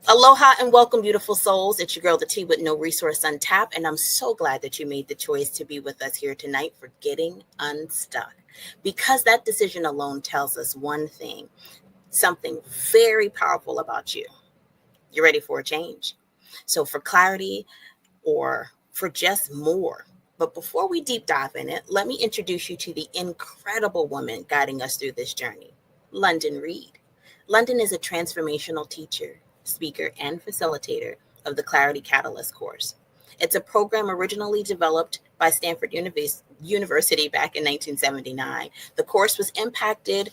Aloha and welcome, beautiful souls. It's your girl, the T with no resource untapped, and I'm so glad that you made the choice to be with us here tonight for Getting Unstuck. Because that decision alone tells us one thing, something very powerful about you. You're ready for a change. So, for clarity or for just more. But before we deep dive in it, let me introduce you to the incredible woman guiding us through this journey, London Reed. London is a transformational teacher, speaker, and facilitator of the Clarity Catalyst course. It's a program originally developed by Stanford University back in 1979. The course was impacted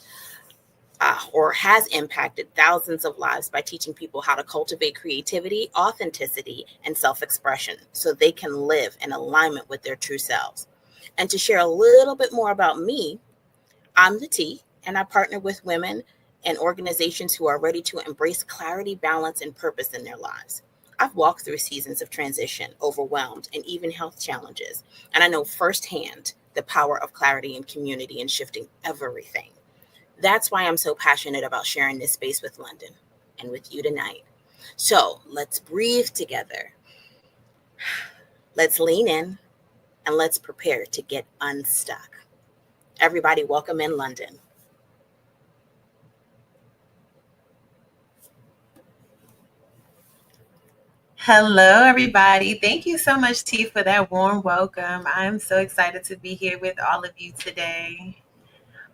or has impacted thousands of lives by teaching people how to cultivate creativity, authenticity, and self expression so they can live in alignment with their true selves. And to share a little bit more about me, I'm the T, and I partner with women and organizations who are ready to embrace clarity, balance, and purpose in their lives. I've walked through seasons of transition, overwhelmed, and even health challenges, and I know firsthand the power of clarity and community in shifting everything. That's why I'm so passionate about sharing this space with London and with you tonight. So let's breathe together. Let's lean in and let's prepare to get unstuck. Everybody, welcome in London. Hello, everybody. Thank you so much, T, for that warm welcome. I'm so excited to be here with all of you today.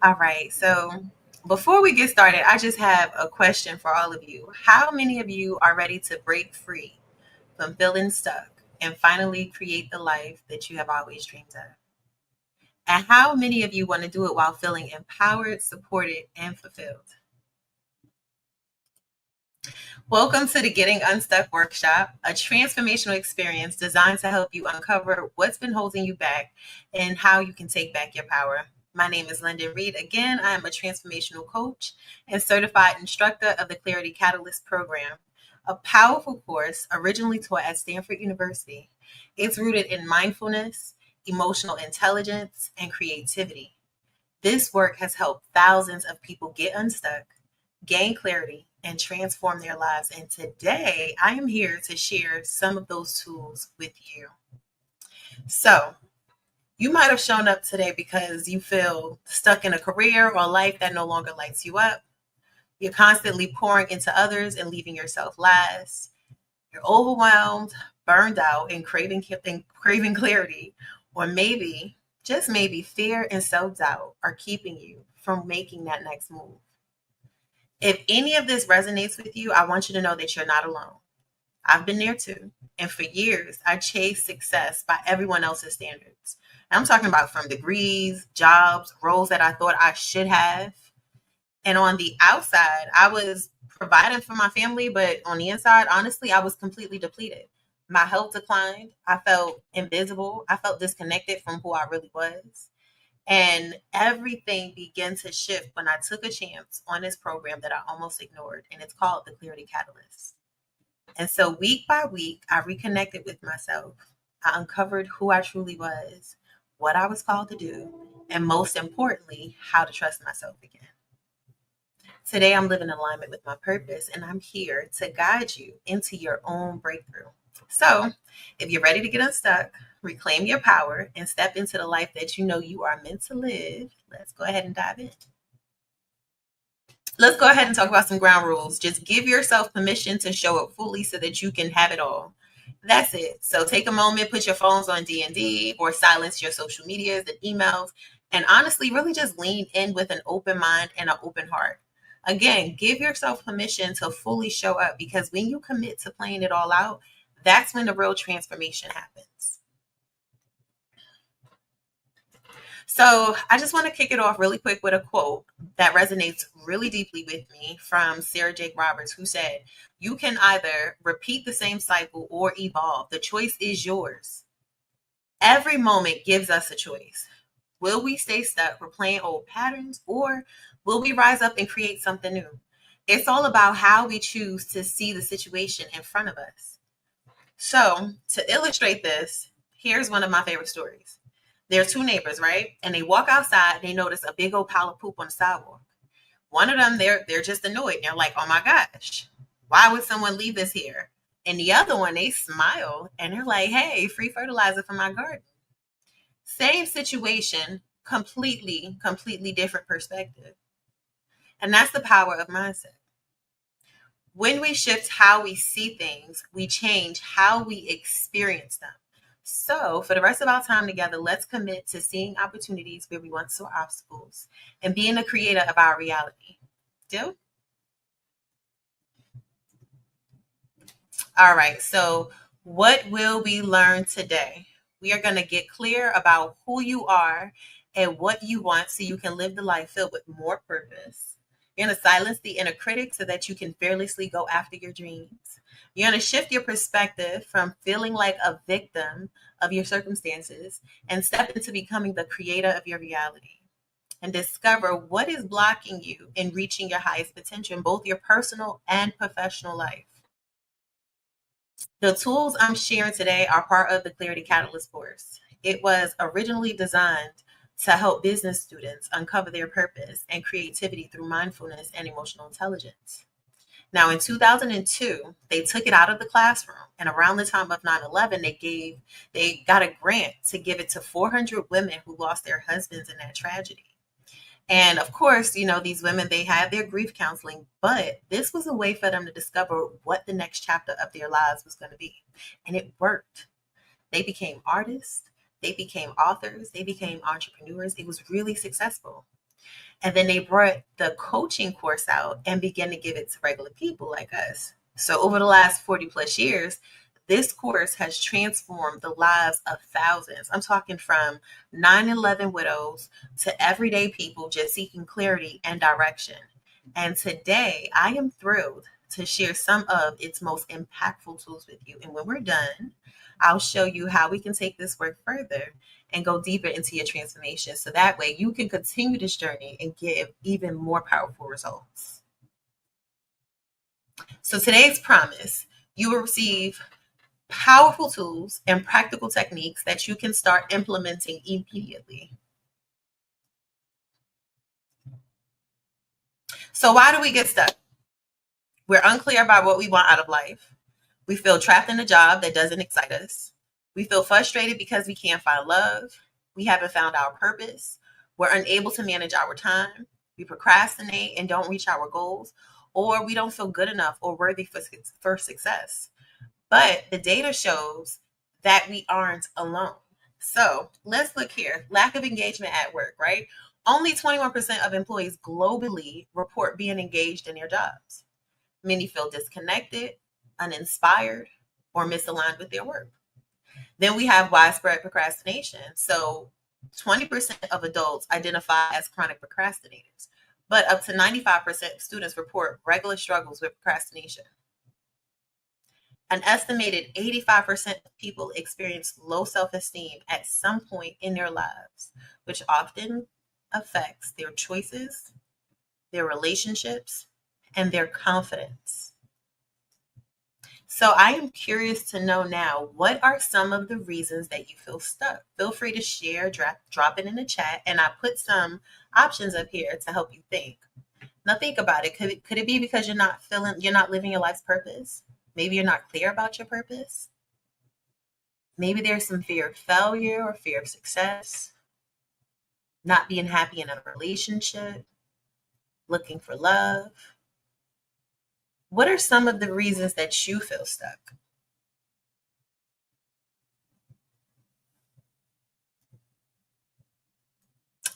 All right. So, before we get started, I just have a question for all of you. How many of you are ready to break free from feeling stuck and finally create the life that you have always dreamed of? And how many of you want to do it while feeling empowered, supported, and fulfilled? Welcome to the Getting Unstuck workshop, a transformational experience designed to help you uncover what's been holding you back and how you can take back your power. My name is London Reed. Again, I am a transformational coach and certified instructor of the Clarity Catalyst program, a powerful course originally taught at Stanford University. It's rooted in mindfulness, emotional intelligence, and creativity. This work has helped thousands of people get unstuck, gain clarity, and transform their lives. And today I am here to share some of those tools with you. So, you might have shown up today because you feel stuck in a career or life that no longer lights you up. You're constantly pouring into others and leaving yourself last. You're overwhelmed, burned out, and craving clarity. Or maybe, just maybe, fear and self doubt are keeping you from making that next move. If any of this resonates with you, I want you to know that you're not alone. I've been there too. And for years, I chased success by everyone else's standards. And I'm talking about from degrees, jobs, roles that I thought I should have. And on the outside, I was providing for my family, but on the inside, honestly, I was completely depleted. My health declined. I felt invisible. I felt disconnected from who I really was. And everything began to shift when I took a chance on this program that I almost ignored. And it's called the Clarity Catalyst. And so week by week, I reconnected with myself. I uncovered who I truly was, what I was called to do, and most importantly, how to trust myself again. Today, I'm living in alignment with my purpose, and I'm here to guide you into your own breakthrough. So, if you're ready to get unstuck, reclaim your power, and step into the life that you know you are meant to live, let's go ahead and dive in. Let's go ahead and talk about some ground rules. Just give yourself permission to show up fully so that you can have it all. That's it. So take a moment, put your phones on D&D or silence your social medias and emails, and honestly, really just lean in with an open mind and an open heart. Again, give yourself permission to fully show up because when you commit to playing it all out, that's when the real transformation happens. So I just want to kick it off really quick with a quote that resonates really deeply with me from Sarah Jake Roberts, who said, "You can either repeat the same cycle or evolve. The choice is yours." Every moment gives us a choice. Will we stay stuck replaying old patterns or will we rise up and create something new? It's all about how we choose to see the situation in front of us. So, to illustrate this, here's one of my favorite stories. There are two neighbors, right? And they walk outside, they notice a big old pile of poop on the sidewalk. One of them, they're just annoyed. They're like, "Oh my gosh." Why would someone leave this here? And the other one, they smile and they're like, hey, free fertilizer for my garden. Same situation, completely different perspective. And that's the power of mindset. When we shift how we see things, we change how we experience them. So, for the rest of our time together, let's commit to seeing opportunities where we once saw obstacles and being the creator of our reality. Deal? All right. So, what will we learn today? We are going to get clear about who you are and what you want so you can live the life filled with more purpose. You're going to silence the inner critic so that you can fearlessly go after your dreams. You're going to shift your perspective from feeling like a victim of your circumstances and step into becoming the creator of your reality and discover what is blocking you in reaching your highest potential in both your personal and professional life. The tools I'm sharing today are part of the Clarity Catalyst course. It was originally designed to help business students uncover their purpose and creativity through mindfulness and emotional intelligence. Now, in 2002, they took it out of the classroom, and around the time of 9/11, they got a grant to give it to 400 women who lost their husbands in that tragedy. And of course, these women, they had their grief counseling, but this was a way for them to discover what the next chapter of their lives was going to be. And it worked. They became artists, they became authors, they became entrepreneurs. It was really successful. And then they brought the coaching course out and began to give it to regular people like us. So over the last 40 plus years, this course has transformed the lives of thousands. I'm talking from 9/11 widows to everyday people just seeking clarity and direction. And today, I am thrilled to share some of its most impactful tools with you. And when we're done, I'll show you how we can take this work further and go deeper into your transformation. So that way you can continue this journey and get even more powerful results. So today's promise, you will receive powerful tools and practical techniques that you can start implementing immediately. So why do we get stuck? We're unclear about what we want out of life. We feel trapped in a job that doesn't excite us. We feel frustrated because we can't find love. We haven't found our purpose. We're unable to manage our time. We procrastinate and don't reach our goals, or we don't feel good enough or worthy for success. But the data shows that we aren't alone. So let's look here. Lack of engagement at work, right? Only 21% of employees globally report being engaged in their jobs. Many feel disconnected, uninspired, or misaligned with their work. Then we have widespread procrastination. So 20% of adults identify as chronic procrastinators, but up to 95% of students report regular struggles with procrastination. An estimated 85% of people experience low self-esteem at some point in their lives, which often affects their choices, their relationships, and their confidence. So I am curious to know now, what are some of the reasons that you feel stuck? Feel free to share, drop it in the chat, and I put some options up here to help you think. Now think about it. Could it be because you're not living your life's purpose? Maybe you're not clear about your purpose. Maybe there's some fear of failure or fear of success, not being happy in a relationship, looking for love. What are some of the reasons that you feel stuck?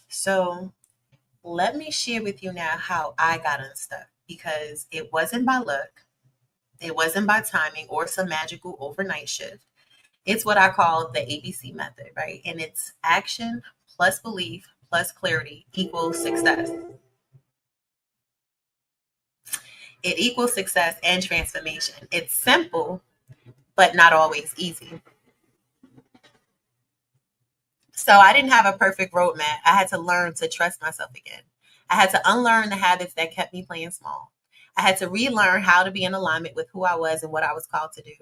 So let me share with you now how I got unstuck, because it wasn't by luck, it wasn't by timing or some magical overnight shift. It's what I call the ABC method, right? And it's action plus belief plus clarity equals success. It equals success and transformation. It's simple, but not always easy. So I didn't have a perfect roadmap. I had to learn to trust myself again. I had to unlearn the habits that kept me playing small. I had to relearn how to be in alignment with who I was and what I was called to do.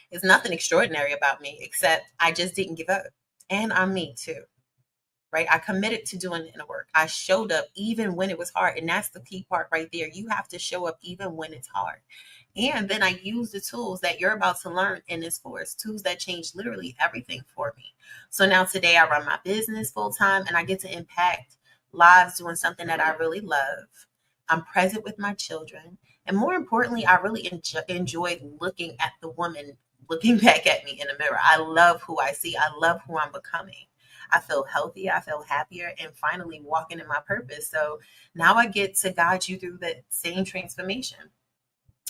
There's nothing extraordinary about me, except I just didn't give up. And I'm me too, right? I committed to doing the inner work. I showed up even when it was hard. And that's the key part right there. You have to show up even when it's hard. And then I use the tools that you're about to learn in this course, tools that change literally everything for me. So now today I run my business full time and I get to impact lives doing something that I really love. I'm present with my children. And more importantly, I really enjoy looking at the woman looking back at me in the mirror. I love who I see. I love who I'm becoming. I feel healthy. I feel happier and finally walking in my purpose. So now I get to guide you through that same transformation.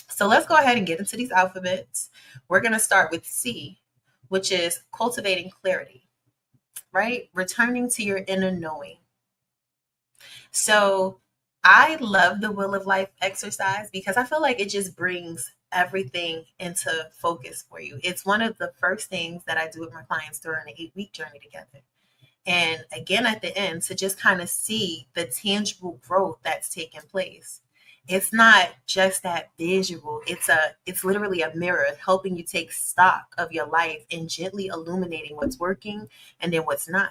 So let's go ahead and get into these alphabets. We're going to start with C, which is cultivating clarity, right? Returning to your inner knowing. So I love the Wheel of Life exercise because I feel like it just brings everything into focus for you. It's one of the first things that I do with my clients during an 8-week journey together. And again, at the end, to just kind of see the tangible growth that's taking place. It's not just that visual. It's literally a mirror helping you take stock of your life and gently illuminating what's working and then what's not.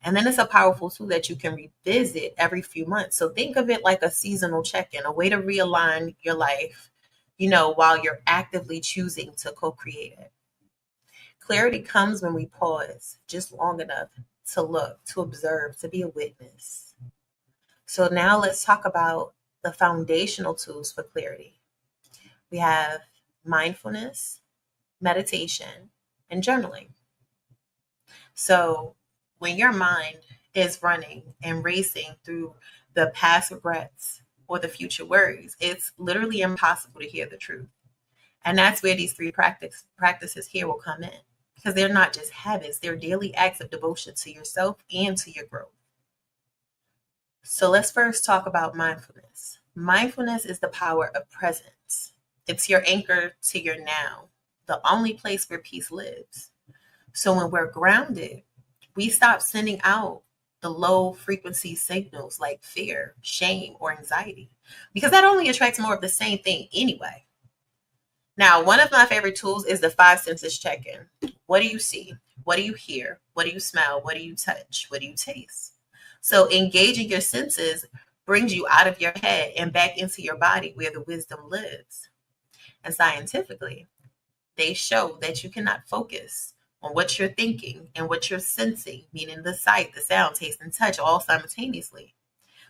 And then it's a powerful tool that you can revisit every few months. So think of it like a seasonal check-in, a way to realign your life, while you're actively choosing to co-create it. Clarity comes when we pause just long enough to look, to observe, to be a witness. So now let's talk about the foundational tools for clarity. We have mindfulness, meditation, and journaling. So when your mind is running and racing through the past regrets or the future worries, it's literally impossible to hear the truth. And that's where these three practices here will come in, because they're not just habits, they're daily acts of devotion to yourself and to your growth. So let's first talk about mindfulness. Mindfulness is the power of presence. It's your anchor to your now, the only place where peace lives. So when we're grounded, we stop sending out the low frequency signals like fear, shame, or anxiety, because that only attracts more of the same thing anyway. Now, one of my favorite tools is the 5 senses check-in. What do you see? What do you hear? What do you smell? What do you touch? What do you taste? So engaging your senses brings you out of your head and back into your body where the wisdom lives. And scientifically, they show that you cannot focus on what you're thinking and what you're sensing, meaning the sight, the sound, taste, and touch all simultaneously.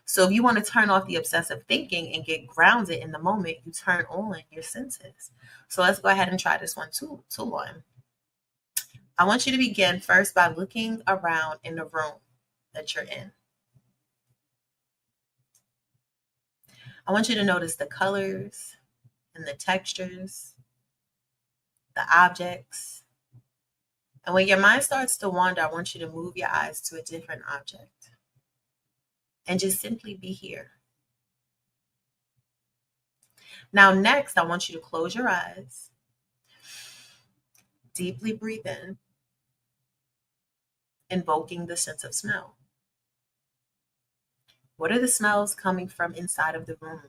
So if you want to turn off the obsessive thinking and get grounded in the moment, you turn on your senses. So let's go ahead and try this one tool on. I want you to begin first by looking around in the room that you're in. I want you to notice the colors and the textures, the objects. And when your mind starts to wander, I want you to move your eyes to a different object and just simply be here. Now, next, I want you to close your eyes, deeply breathe in, invoking the sense of smell. What are the smells coming from inside of the room?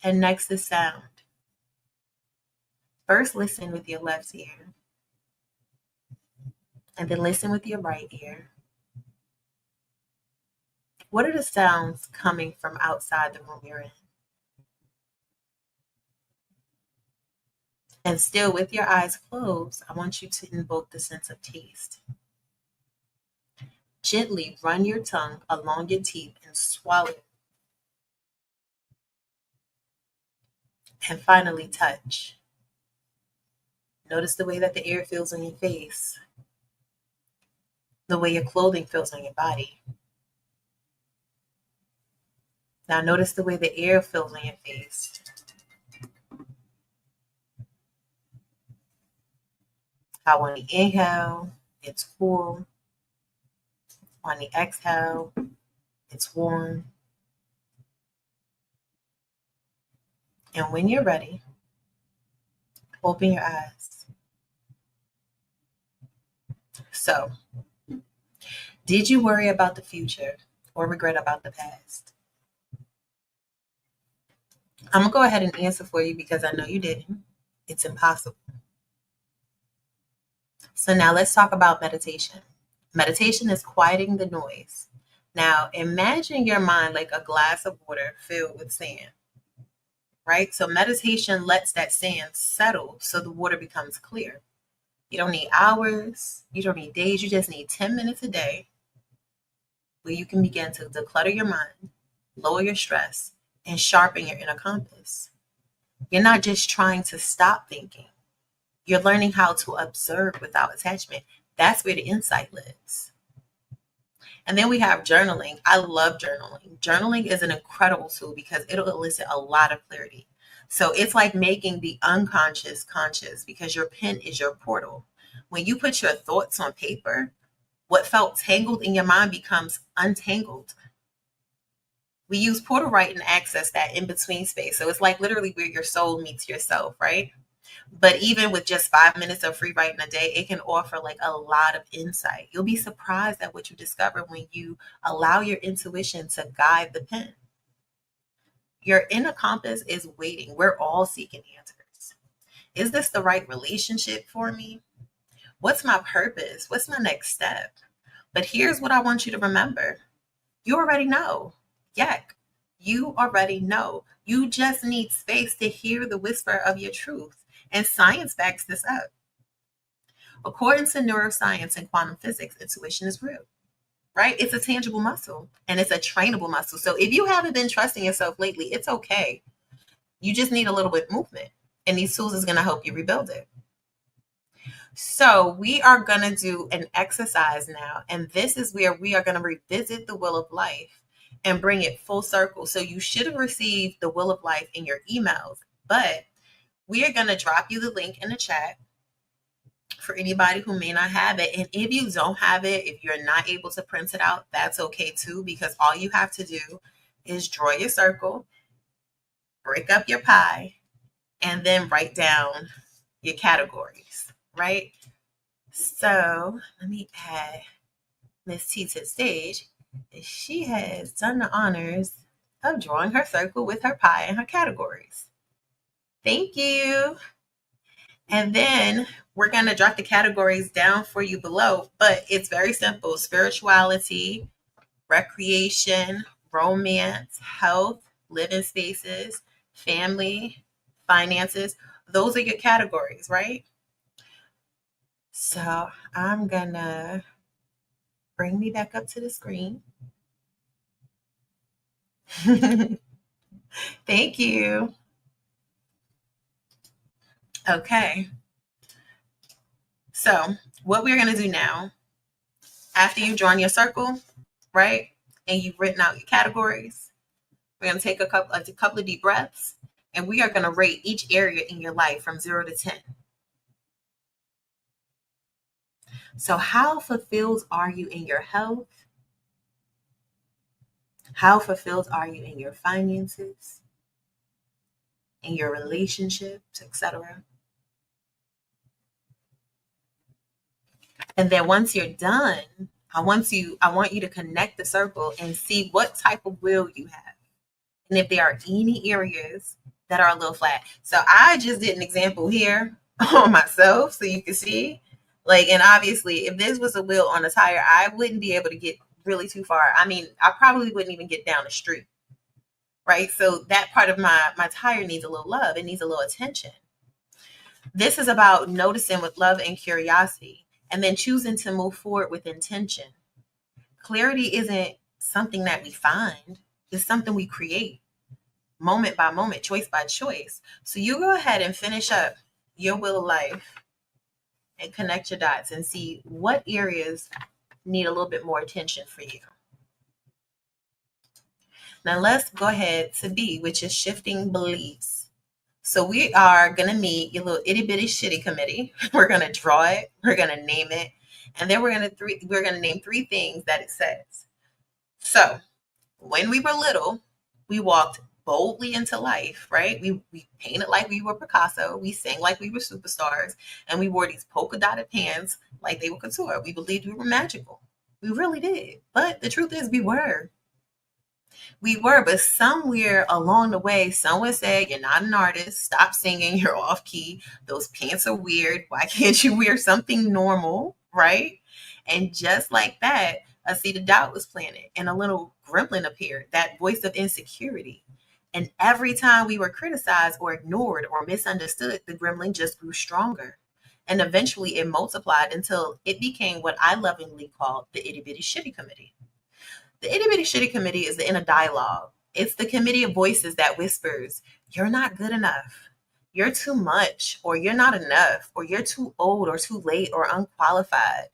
And next is sound. First, listen with your left ear, and then listen with your right ear. What are the sounds coming from outside the room you're in? And still with your eyes closed, I want you to invoke the sense of taste. Gently run your tongue along your teeth and swallow. And finally, touch. Notice the way that the air feels on your face, the way your clothing feels on your body. Now notice the way the air feels on your face. How on the inhale, it's cool. On the exhale, it's warm. And when you're ready, open your eyes. So, did you worry about the future or regret about the past? I'm going to go ahead and answer for you because I know you didn't. It's impossible. So now let's talk about meditation. Meditation is quieting the noise, Now, imagine your mind like a glass of water filled with sand, right? So meditation lets that sand settle so the water becomes clear. You don't need hours, you don't need days, you just need 10 minutes a day where you can begin to declutter your mind, lower your stress, and sharpen your inner compass. You're not just trying to stop thinking, you're learning how to observe without attachment. That's where the insight lives. And then we have journaling. I love journaling. Journaling is an incredible tool because it'll elicit a lot of clarity. So it's like making the unconscious conscious because your pen is your portal. When you put your thoughts on paper, what felt tangled in your mind becomes untangled. We use portal right and access that in between space. So it's like literally where your soul meets yourself, right? But even with just 5 minutes of free writing a day, it can offer like a lot of insight. You'll be surprised at what you discover when you allow your intuition to guide the pen. Your inner compass is waiting. We're all seeking answers. Is this the right relationship for me? What's my purpose? What's my next step? But here's what I want you to remember. You already know. Yak, you already know. You just need space to hear the whisper of your truth. And science backs this up. According to neuroscience and quantum physics, intuition is real, right? It's a tangible muscle and it's a trainable muscle. So if you haven't been trusting yourself lately, it's okay. You just need a little bit of movement. And these tools is going to help you rebuild it. So we are going to do an exercise now. And this is where we are going to revisit the wheel of life and bring it full circle. So you should have received the wheel of life in your emails, but we are going to drop you the link in the chat for anybody who may not have it. And if you don't have it, if you're not able to print it out, that's okay too, because all you have to do is draw your circle, break up your pie, and then write down your categories, right? So let me add Miss T to the stage. She has done the honors of drawing her circle with her pie and her categories. Thank you. And then we're going to drop the categories down for you below, but it's very simple. Spirituality, recreation, romance, health, living spaces, family, finances. Those are your categories, right? So I'm going to bring me back up to the screen. Thank you. Okay. So what we're going to do now, after you've drawn your circle, right, and you've written out your categories, we're going to take a couple of deep breaths, and we are going to rate each area in your life from 0 to 10. So how fulfilled are you in your health? How fulfilled are you in your finances, in your relationships, etc.? And then once you're done, I want you to connect the circle and see what type of will you have. And if there are any areas that are a little flat. So I just did an example here on myself so you can see. Like, and obviously if this was a wheel on a tire, I wouldn't be able to get really too far. I mean, I probably wouldn't even get down the street. Right? So that part of my tire needs a little love. It needs a little attention. This is about noticing with love and curiosity, and then choosing to move forward with intention. Clarity isn't something that we find, it's something we create moment by moment, choice by choice. So you go ahead and finish up your wheel of life and connect your dots and see what areas need a little bit more attention for you. Now let's go ahead to B, which is shifting beliefs. So we are going to meet your little itty bitty shitty committee. We're going to draw it. We're going to name it. And then we're going to name 3 things that it says. So when we were little, we walked boldly into life, right? We painted like we were Picasso. We sang like we were superstars. And we wore these polka dotted pants like they were couture. We believed we were magical. We really did. But the truth is we were. But somewhere along the way, someone said, you're not an artist. Stop singing. You're off key. Those pants are weird. Why can't you wear something normal? Right? And just like that, A seed of doubt was planted, and a little gremlin appeared, that voice of insecurity. And every time we were criticized or ignored or misunderstood, the gremlin just grew stronger. And eventually it multiplied until it became what I lovingly call the itty bitty shitty committee. The itty bitty shitty committee is the inner dialogue. It's the committee of voices that whispers, "You're not good enough. You're too much, or you're not enough, or you're too old, or too late, or unqualified.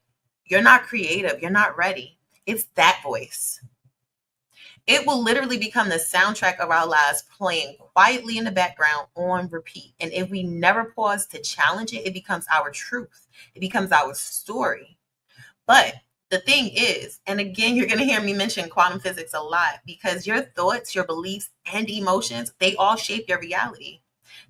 You're not creative. You're not ready." It's that voice. It will literally become the soundtrack of our lives, playing quietly in the background on repeat. And if we never pause to challenge it, it becomes our truth. It becomes our story. But the thing is, and again, you're going to hear me mention quantum physics a lot, because your thoughts, your beliefs, and emotions, they all shape your reality.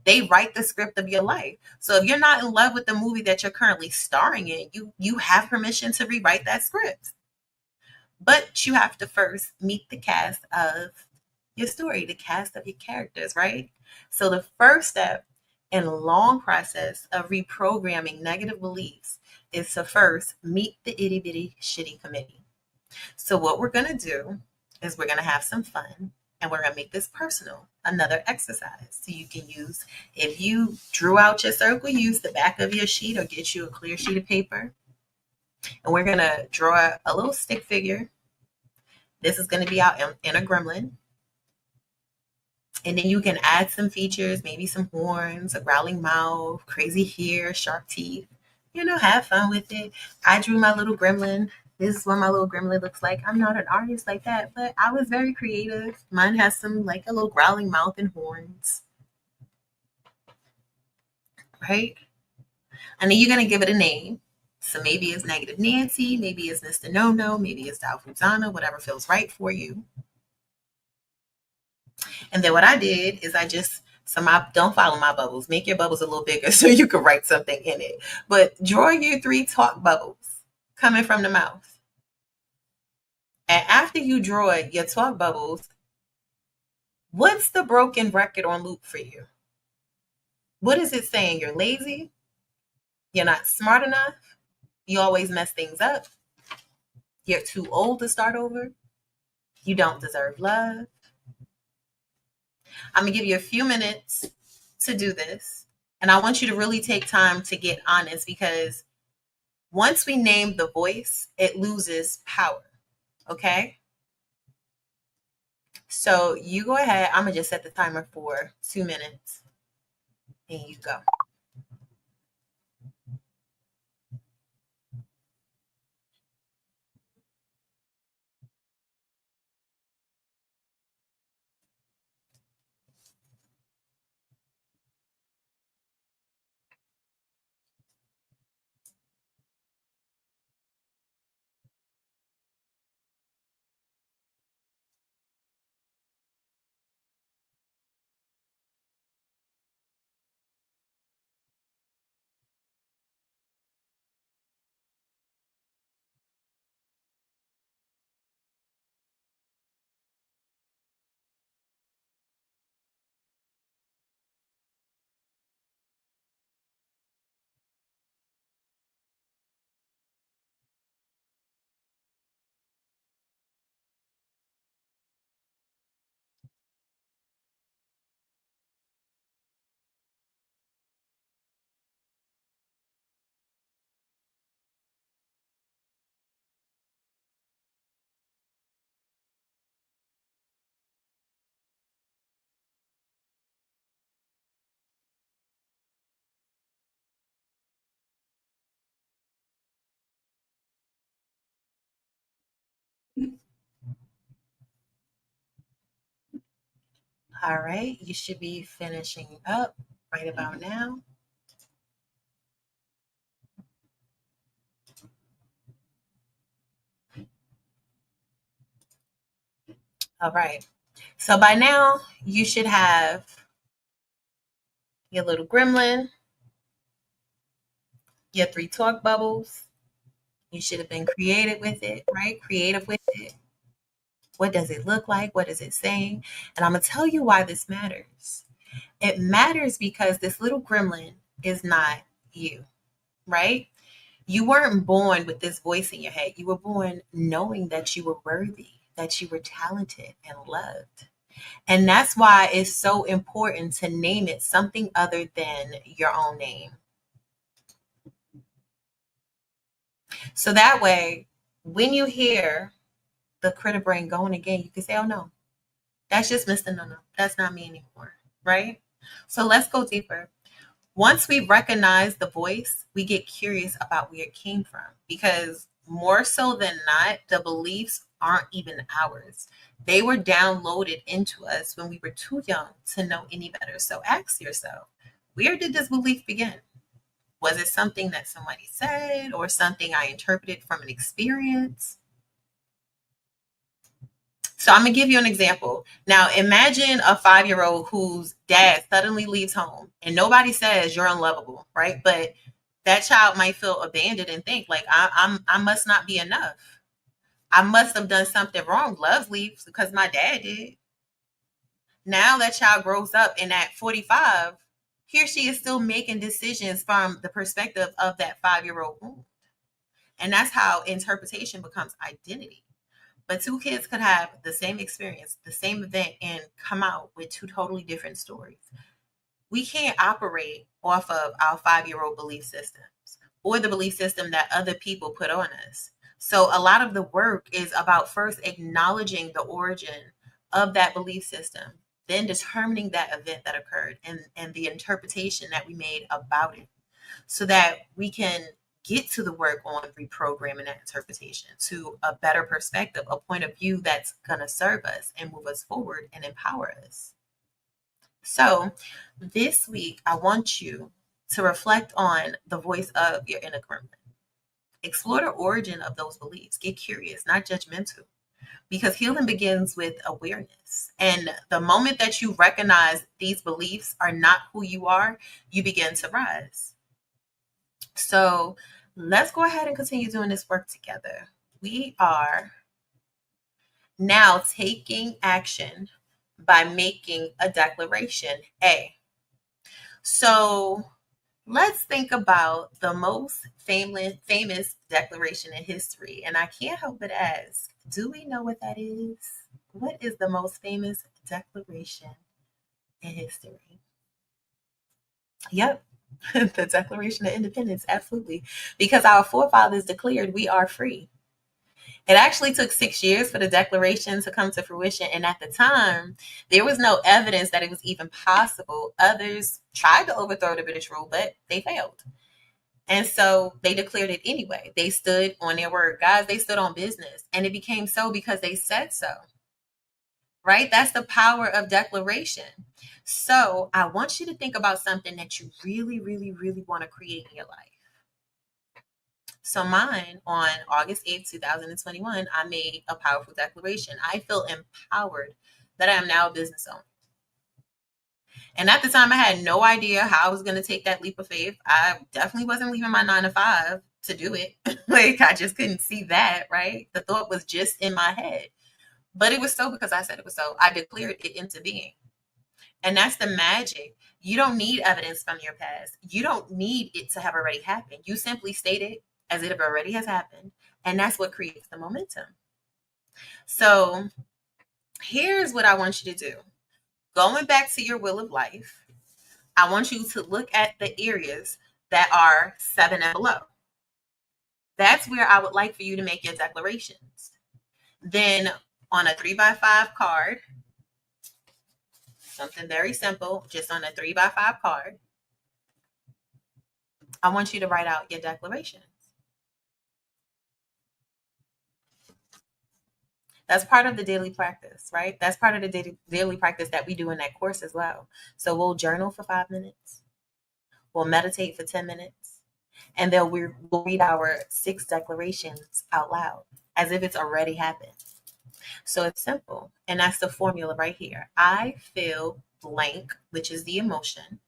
They write the script of your life. So if you're not in love with the movie that you're currently starring in, you have permission to rewrite that script. But you have to first meet the cast of your story, the cast of your characters, right? So the first step in a long process of reprogramming negative beliefs is to first meet the itty bitty shitty committee. So what we're going to do is we're going to have some fun, and we're going to make this personal. Another exercise. So you can use, if you drew out your circle, use the back of your sheet or get you a clear sheet of paper. And we're going to draw a little stick figure. This is going to be our inner gremlin. And then you can add some features, maybe some horns, a growling mouth, crazy hair, sharp teeth. Have fun with it. I drew my little gremlin. This is what my little gremlin looks like. I'm not an artist like that, but I was very creative. Mine has some, like, a little growling mouth and horns. Right? And then you're going to give it a name. So maybe it's Negative Nancy, maybe it's Mr. No-No, maybe it's Dalfuzana, whatever feels right for you. And then what I did is don't follow my bubbles. Make your bubbles a little bigger so you can write something in it. But draw your 3 talk bubbles coming from the mouth. And after you draw your talk bubbles, what's the broken record on loop for you? What is it saying? You're lazy? You're not smart enough? You always mess things up? You're too old to start over? You don't deserve love? I'm going to give you a few minutes to do this. And I want you to really take time to get honest, because once we name the voice, it loses power. Okay? So you go ahead. I'm going to just set the timer for 2 minutes. And you go. All right. You should be finishing up right about now. All right. So by now, you should have your little gremlin, your 3 talk bubbles. You should have been creative with it, right? Creative with it. What does it look like? What is it saying? And I'm going to tell you why this matters. It matters because this little gremlin is not you, right? You weren't born with this voice in your head. You were born knowing that you were worthy, that you were talented and loved. And that's why it's so important to name it something other than your own name. So that way, when you hear the critter brain going again, you can say, oh no, that's just Mr. No No. That's not me anymore. Right? So let's go deeper. Once we recognize the voice, we get curious about where it came from, because more so than not, the beliefs aren't even ours. They were downloaded into us when we were too young to know any better. So ask yourself, where did this belief begin? Was it something that somebody said or something I interpreted from an experience? So I'm going to give you an example. Now, imagine a 5-year-old whose dad suddenly leaves home and nobody says you're unlovable, right? But that child might feel abandoned and think like, I must not be enough. I must have done something wrong. Love leaves because my dad did. Now that child grows up, and at 45, he or she is still making decisions from the perspective of that 5-year-old wound. And that's how interpretation becomes identity. But two kids could have the same experience, the same event, and come out with two totally different stories. We can't operate off of our 5-year-old belief systems or the belief system that other people put on us. So a lot of the work is about first acknowledging the origin of that belief system, then determining that event that occurred and the interpretation that we made about it, so that we can get to the work on reprogramming that interpretation to a better perspective, a point of view that's going to serve us and move us forward and empower us. So this week, I want you to reflect on the voice of your inner gremlin. Explore the origin of those beliefs. Get curious, not judgmental, because healing begins with awareness. And the moment that you recognize these beliefs are not who you are, you begin to rise. So let's go ahead and continue doing this work together. We are now taking action by making a declaration. A. So let's think about the most famous declaration in history. And I can't help but ask, do we know what that is? What is the most famous declaration in history? Yep. The Declaration of Independence, absolutely. Because our forefathers declared we are free. It actually took 6 years for the declaration to come to fruition. And at the time, there was no evidence that it was even possible. Others tried to overthrow the British rule, but they failed. And so they declared it anyway. They stood on their word. Guys, they stood on business. And it became so because they said so. Right? That's the power of declaration. So I want you to think about something that you really, really, really want to create in your life. So mine, on August 8th, 2021, I made a powerful declaration. I feel empowered that I am now a business owner. And at the time, I had no idea how I was going to take that leap of faith. I definitely wasn't leaving my 9 to 5 to do it. Like, I just couldn't see that, right? The thought was just in my head. But it was so because I said it was so. I declared it into being. And that's the magic. You don't need evidence from your past. You don't need it to have already happened. You simply state it as it already has happened. And that's what creates the momentum. So here's what I want you to do. Going back to your wheel of life, I want you to look at the areas that are 7 and below. That's where I would like for you to make your declarations. Then on a 3x5 card, something very simple, just on a 3x5 card, I want you to write out your declarations. That's part of the daily practice, right? That's part of the daily practice that we do in that course as well. So we'll journal for 5 minutes. We'll meditate for 10 minutes. And then we'll read our 6 declarations out loud as if it's already happened. So it's simple. And that's the formula right here. I feel blank, which is the emotion,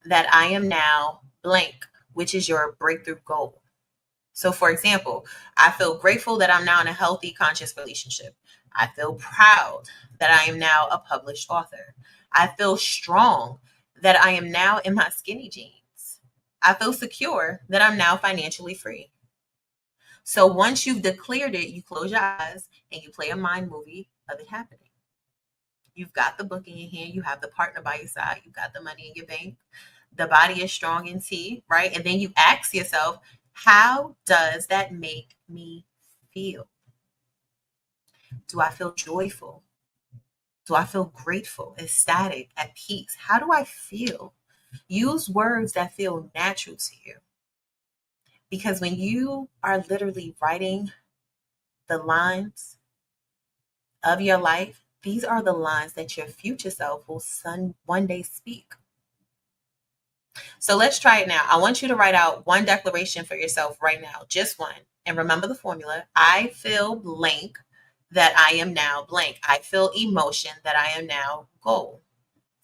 that I am now blank, which is your breakthrough goal. So for example, I feel grateful that I'm now in a healthy, conscious relationship. I feel proud that I am now a published author. I feel strong that I am now in my skinny jeans. I feel secure that I'm now financially free. So once you've declared it, you close your eyes and you play a mind movie of it happening. You've got the book in your hand, you have the partner by your side, you've got the money in your bank, the body is strong in tea, right? And then you ask yourself, how does that make me feel? Do I feel joyful? Do I feel grateful, ecstatic, at peace? How do I feel? Use words that feel natural to you. Because when you are literally writing the lines of your life, these are the lines that your future self will one day speak. So let's try it now. I want you to write out one declaration for yourself right now, just one. And remember the formula. I feel blank that I am now blank. I feel emotion that I am now goal.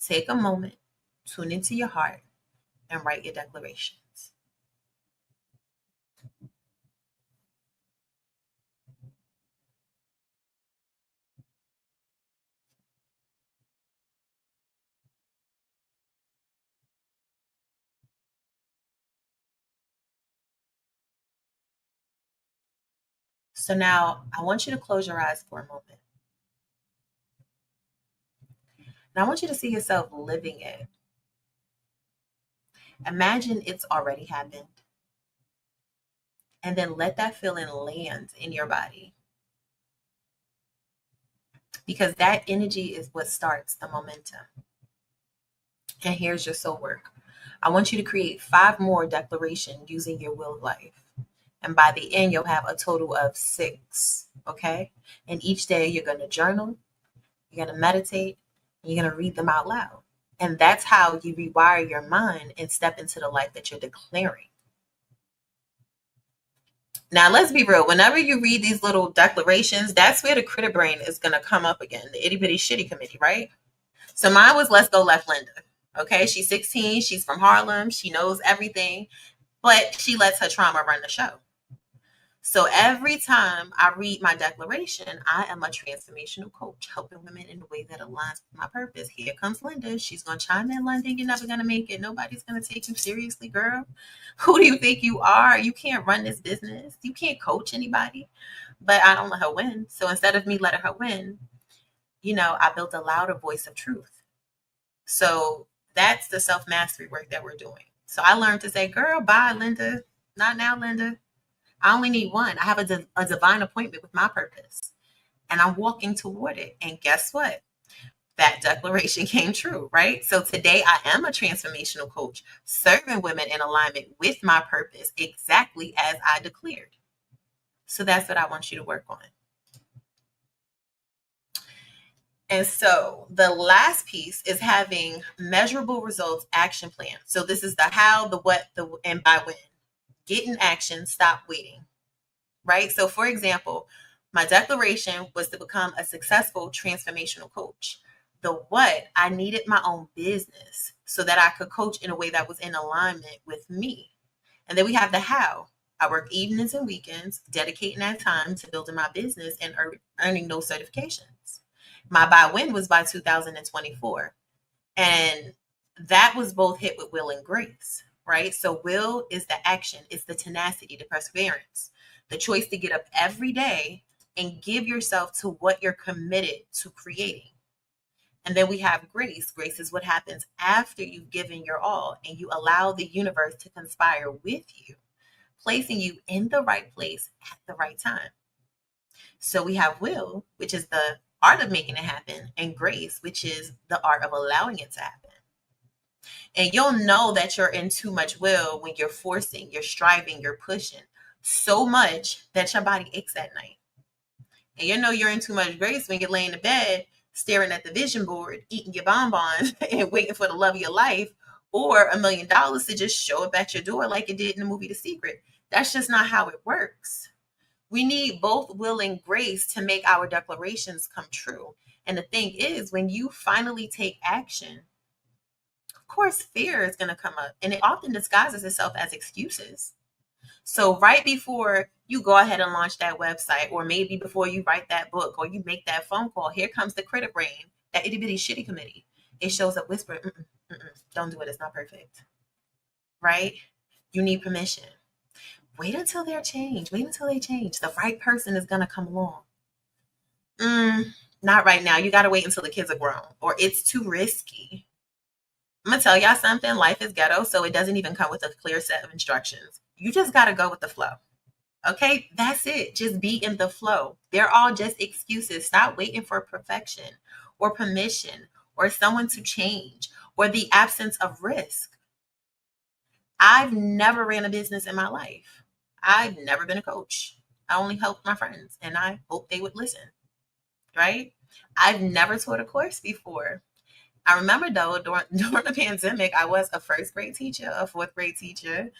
Take a moment, tune into your heart, and write your declarations. So now I want you to close your eyes for a moment. And I want you to see yourself living it. Imagine it's already happened. And then let that feeling land in your body. Because that energy is what starts the momentum. And here's your soul work. I want you to create 5 more declarations using your will of life. And by the end, you'll have a total of 6. Okay. And each day you're going to journal, you're going to meditate, and you're going to read them out loud. And that's how you rewire your mind and step into the life that you're declaring. Now, let's be real. Whenever you read these little declarations, that's where the critter brain is going to come up again, the itty bitty shitty committee, right? So mine was Let's Go Left Linda. Okay, she's 16. She's from Harlem. She knows everything, but she lets her trauma run the show. So every time I read my declaration, I am a transformational coach, helping women in a way that aligns with my purpose. Here comes Linda. She's going to chime in, London. You're never going to make it. Nobody's going to take you seriously, girl. Who do you think you are? You can't run this business. You can't coach anybody. But I don't let her win. So instead of me letting her win, I built a louder voice of truth. So that's the self-mastery work that we're doing. So I learned to say, girl, bye, Linda. Not now, Linda. I only need one. I have a divine appointment with my purpose, and I'm walking toward it. And guess what? That declaration came true, right? So today I am a transformational coach, serving women in alignment with my purpose, exactly as I declared. So that's what I want you to work on. And so the last piece is having measurable results action plan. So this is the how, the what, the and by when. Get in action, stop waiting. Right? So for example, my declaration was to become a successful transformational coach. The what, I needed my own business so that I could coach in a way that was in alignment with me. And then we have the how. I work evenings and weekends, dedicating that time to building my business and earning those certifications. My by when was by 2024. And that was both hit with will and grace, right? So will is the action, it's the tenacity, the perseverance, the choice to get up every day and give yourself to what you're committed to creating. And then we have grace. Grace is what happens after you've given your all and you allow the universe to conspire with you, placing you in the right place at the right time. So we have will, which is the art of making it happen, and grace, which is the art of allowing it to happen. And you'll know that you're in too much will when you're forcing, you're striving, you're pushing so much that your body aches at night. And you're in too much grace when you're laying in bed, staring at the vision board, eating your bonbons and waiting for the love of your life or $1 million to just show up at your door like it did in the movie The Secret. That's just not how it works. We need both will and grace to make our declarations come true. And the thing is, when you finally take action, of course, fear is going to come up, and it often disguises itself as excuses. So right before you go ahead and launch that website, or maybe before you write that book or you make that phone call, here comes the critter brain, that itty bitty shitty committee. It shows up whispering, don't do it. It's not perfect. Right? You need permission. Wait until they're changed. Wait until they change. The right person is going to come along. Not right now. You got to wait until the kids are grown, or it's too risky. I'm going to tell y'all something. Life is ghetto, so it doesn't even come with a clear set of instructions. You just got to go with the flow. Okay, that's it. Just be in the flow. They're all just excuses. Stop waiting for perfection or permission or someone to change or the absence of risk. I've never ran a business in my life. I've never been a coach. I only helped my friends and I hope they would listen, right? I've never taught a course before. I remember though, during the pandemic, I was a first grade teacher, a fourth grade teacher,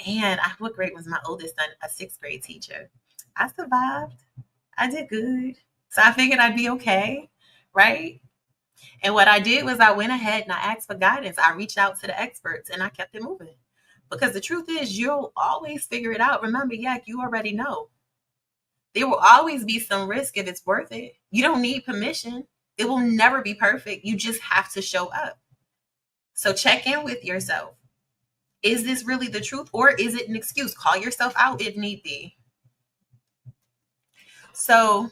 and what grade was my oldest son? A sixth grade teacher. I survived. I did good. So I figured I'd be okay, right? And what I did was I went ahead and I asked for guidance. I reached out to the experts and I kept it moving. Because the truth is, you'll always figure it out. Remember, Yak, you already know. There will always be some risk if it's worth it. You don't need permission. It will never be perfect. You just have to show up. So check in with yourself. Is this really the truth or is it an excuse? Call yourself out if need be. So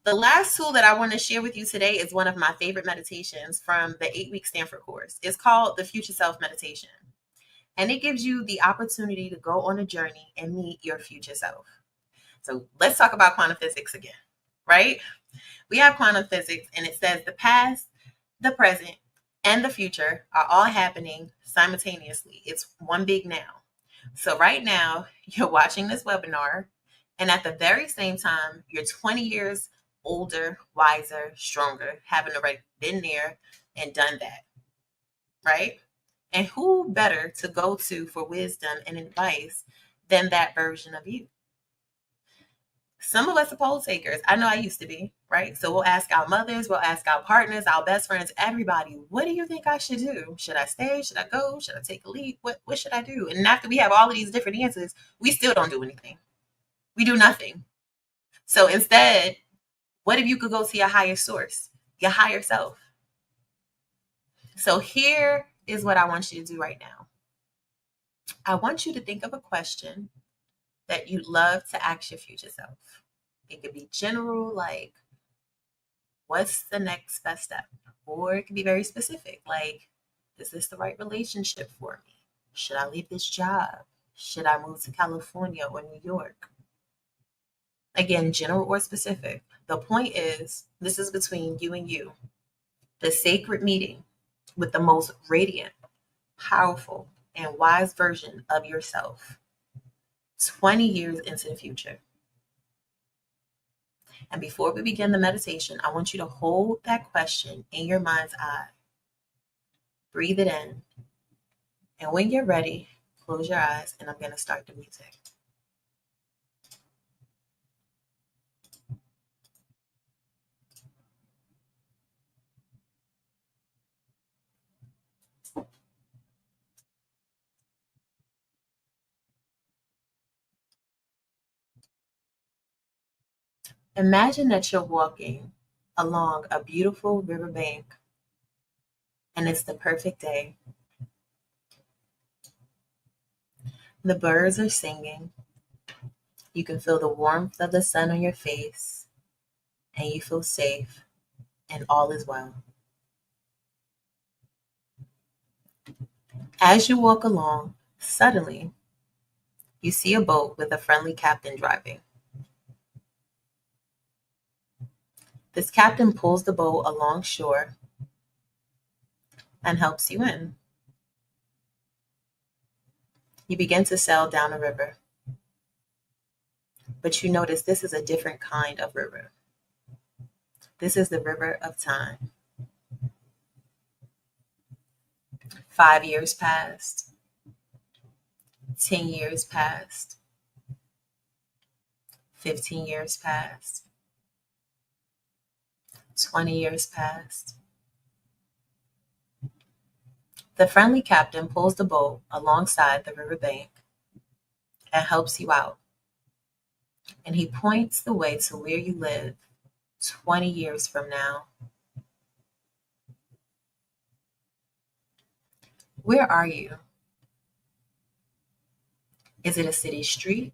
the last tool that I want to share with you today is one of my favorite meditations from the 8-week Stanford course. It's called the Future Self Meditation. And it gives you the opportunity to go on a journey and meet your future self. So let's talk about quantum physics again, right? We have quantum physics and it says the past, the present, and the future are all happening simultaneously. It's one big now. So right now, you're watching this webinar, and at the very same time, you're 20 years older, wiser, stronger, having already been there and done that, right? And who better to go to for wisdom and advice than that version of you? Some of us are poll takers. I know I used to be, right? So we'll ask our mothers, we'll ask our partners, our best friends, everybody, what do you think I should do? Should I stay? Should I go? Should I take a leap? What should I do? And after we have all of these different answers, we still don't do anything. We do nothing. So instead, what if you could go to your higher source, your higher self? So here is what I want you to do right now. I want you to think of a question that you'd love to ask your future self. It could be general, like, what's the next best step? Or it could be very specific, like, is this the right relationship for me? Should I leave this job? Should I move to California or New York? Again, general or specific. The point is, this is between you and you. The sacred meeting with the most radiant, powerful, and wise version of yourself 20 years into the future. And before we begin the meditation, I want you to hold that question in your mind's eye. Breathe it in. And when you're ready, close your eyes and I'm going to start the music. Imagine that you're walking along a beautiful riverbank and it's the perfect day. The birds are singing. You can feel the warmth of the sun on your face and you feel safe and all is well. As you walk along, suddenly you see a boat with a friendly captain driving. This captain pulls the boat along shore and helps you in. You begin to sail down a river, but you notice this is a different kind of river. This is the river of time. 5 years passed. 10 years passed. 15 years passed. 20 years passed. The friendly captain pulls the boat alongside the riverbank and helps you out. And he points the way to where you live 20 years from now. Where are you? Is it a city street,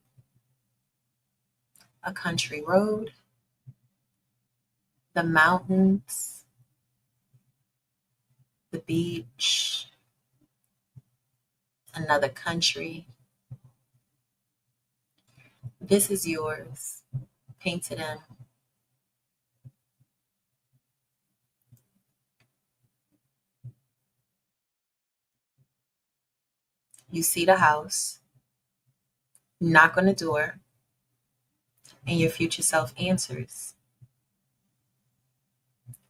a country road, the mountains, the beach, another country? This is yours. Paint it in. You see the house, knock on the door, and your future self answers.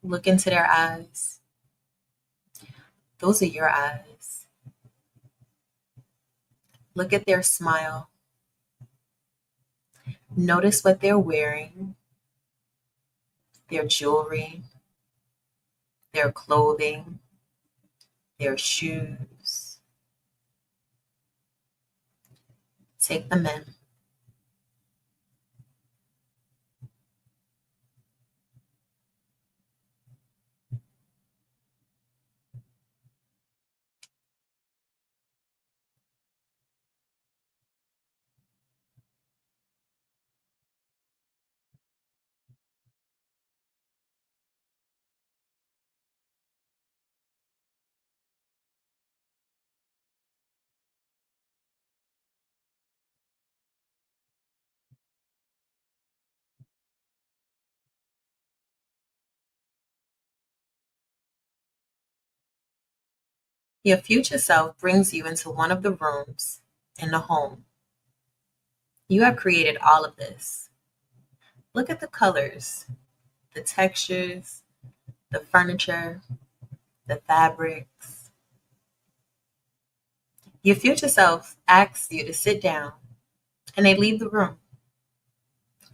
Look into their eyes. Those are your eyes. Look at their smile. Notice what they're wearing, their jewelry, their clothing, their shoes. Take them in. Your future self brings you into one of the rooms in the home. You have created all of this. Look at the colors, the textures, the furniture, the fabrics. Your future self asks you to sit down and they leave the room.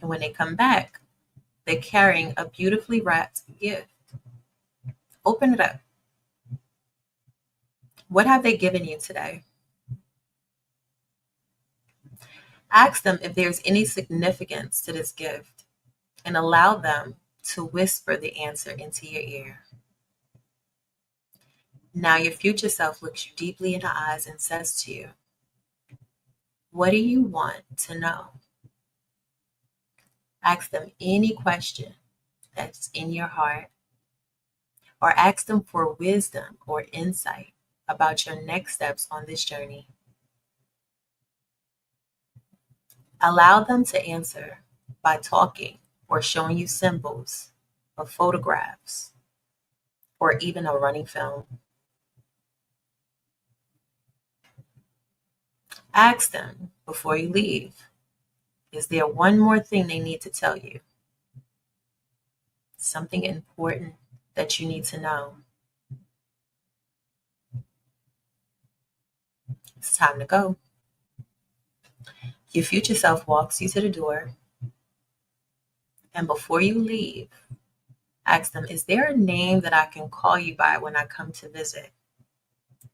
And when they come back, they're carrying a beautifully wrapped gift. Open it up. What have they given you today? Ask them if there's any significance to this gift and allow them to whisper the answer into your ear. Now your future self looks you deeply in the eyes and says to you, what do you want to know? Ask them any question that's in your heart, or ask them for wisdom or insight about your next steps on this journey. Allow them to answer by talking or showing you symbols or photographs or even a running film. Ask them before you leave, is there one more thing they need to tell you? Something important that you need to know? It's time to go. Your future self walks you to the door, and before you leave, ask them, is there a name that I can call you by when I come to visit?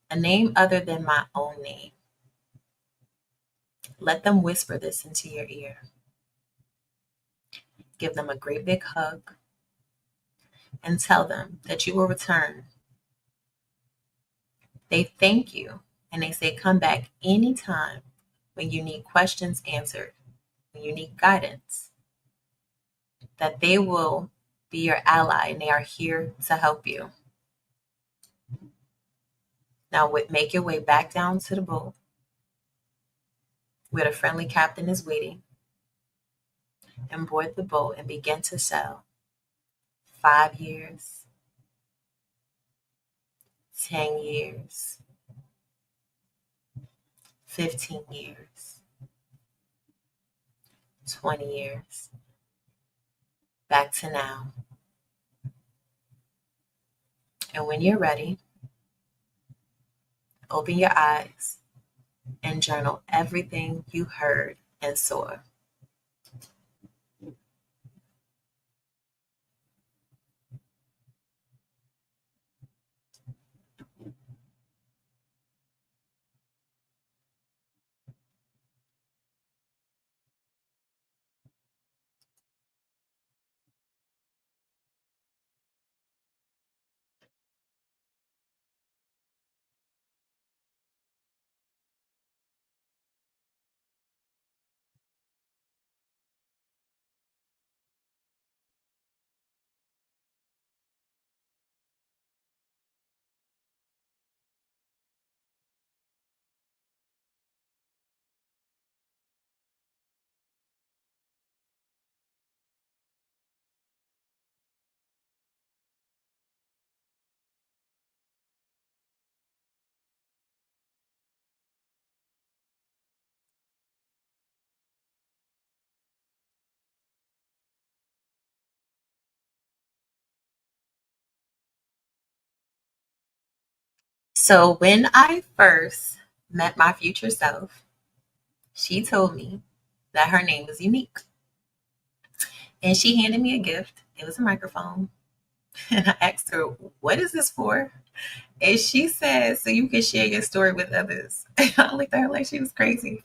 A name other than my own name. Let them whisper this into your ear. Give them a great big hug and tell them that you will return. They thank you and they say come back anytime when you need questions answered, when you need guidance, that they will be your ally and they are here to help you. Now make your way back down to the boat where the friendly captain is waiting and board the boat and begin to sail. 5 years, 10 years, 15 years, 20 years, back to now. And when you're ready, open your eyes and journal everything you heard and saw. So when I first met my future self, she told me that her name was Unique. And she handed me a gift. It was a microphone. And I asked her, "What is this for?" And she said, "So you can share your story with others." And I looked at her like she was crazy.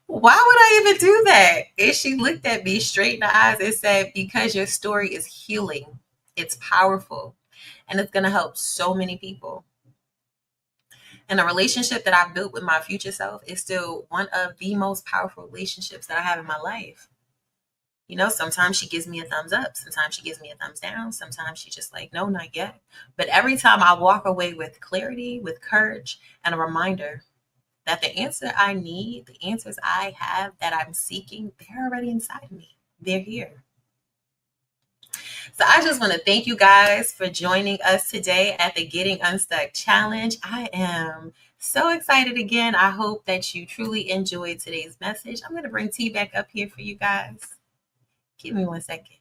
Why would I even do that? And she looked at me straight in the eyes and said, "Because your story is healing, it's powerful, and it's going to help so many people." And the relationship that I've built with my future self is still one of the most powerful relationships that I have in my life. You know, sometimes she gives me a thumbs up. Sometimes she gives me a thumbs down. Sometimes she's just like, "No, not yet." But every time I walk away with clarity, with courage, and a reminder that the answer I need, the answers I have that I'm seeking, they're already inside me. They're here. So I just want to thank you guys for joining us today at the Getting Unstuck Challenge. I am so excited again. I hope that you truly enjoyed today's message. I'm going to bring T back up here for you guys. Give me 1 second.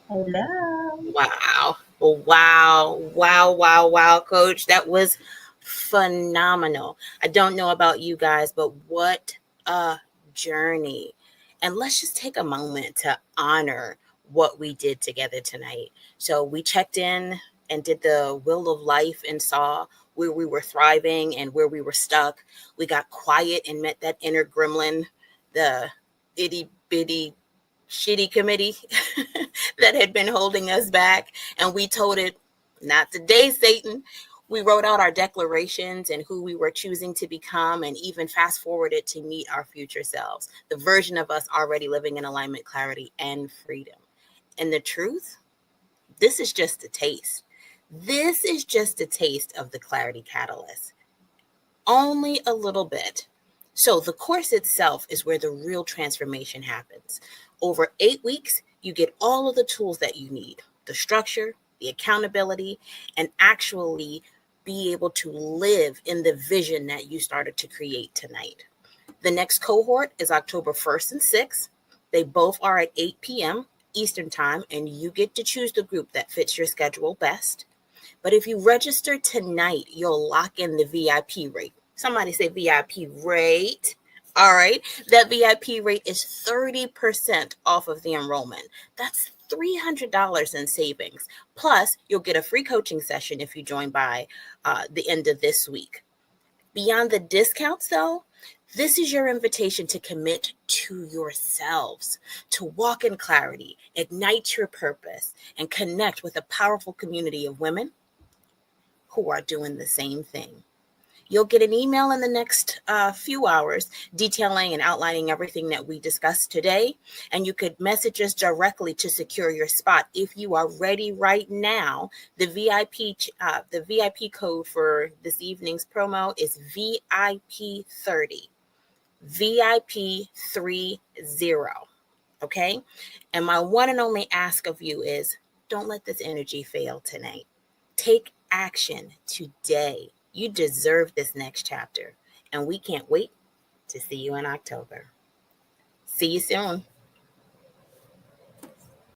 Hello. Wow. Wow, Coach. That was phenomenal. I don't know about you guys, but what a journey. And let's just take a moment to honor what we did together tonight. So we checked in and did the wheel of life and saw where we were thriving and where we were stuck. We got quiet and met that inner gremlin, the itty bitty shitty committee that had been holding us back. And we told it, "Not today, Satan." We wrote out our declarations and who we were choosing to become, and even fast forwarded to meet our future selves, the version of us already living in alignment, clarity, and freedom. And the truth, this is just a taste. This is just a taste of the clarity catalyst. Only a little bit. So the course itself is where the real transformation happens. Over 8 weeks, you get all of the tools that you need, the structure, the accountability, and actually be able to live in the vision that you started to create tonight. The next cohort is October 1st and 6th. They both are at 8 p.m. Eastern Time, and you get to choose the group that fits your schedule best. But if you register tonight, you'll lock in the VIP rate. Somebody say VIP rate. All right. That VIP rate is 30% off of the enrollment. That's $300 in savings. Plus, you'll get a free coaching session if you join by the end of this week. Beyond the discounts, though, this is your invitation to commit to yourselves, to walk in clarity, ignite your purpose, and connect with a powerful community of women who are doing the same thing. You'll get an email in the next few hours detailing and outlining everything that we discussed today. And you could message us directly to secure your spot. If you are ready right now, the VIP code for this evening's promo is VIP 30. VIP 30. Okay. And my one and only ask of you is, don't let this energy fail tonight. Take action today. You deserve this next chapter, and we can't wait to see you in October. See you soon.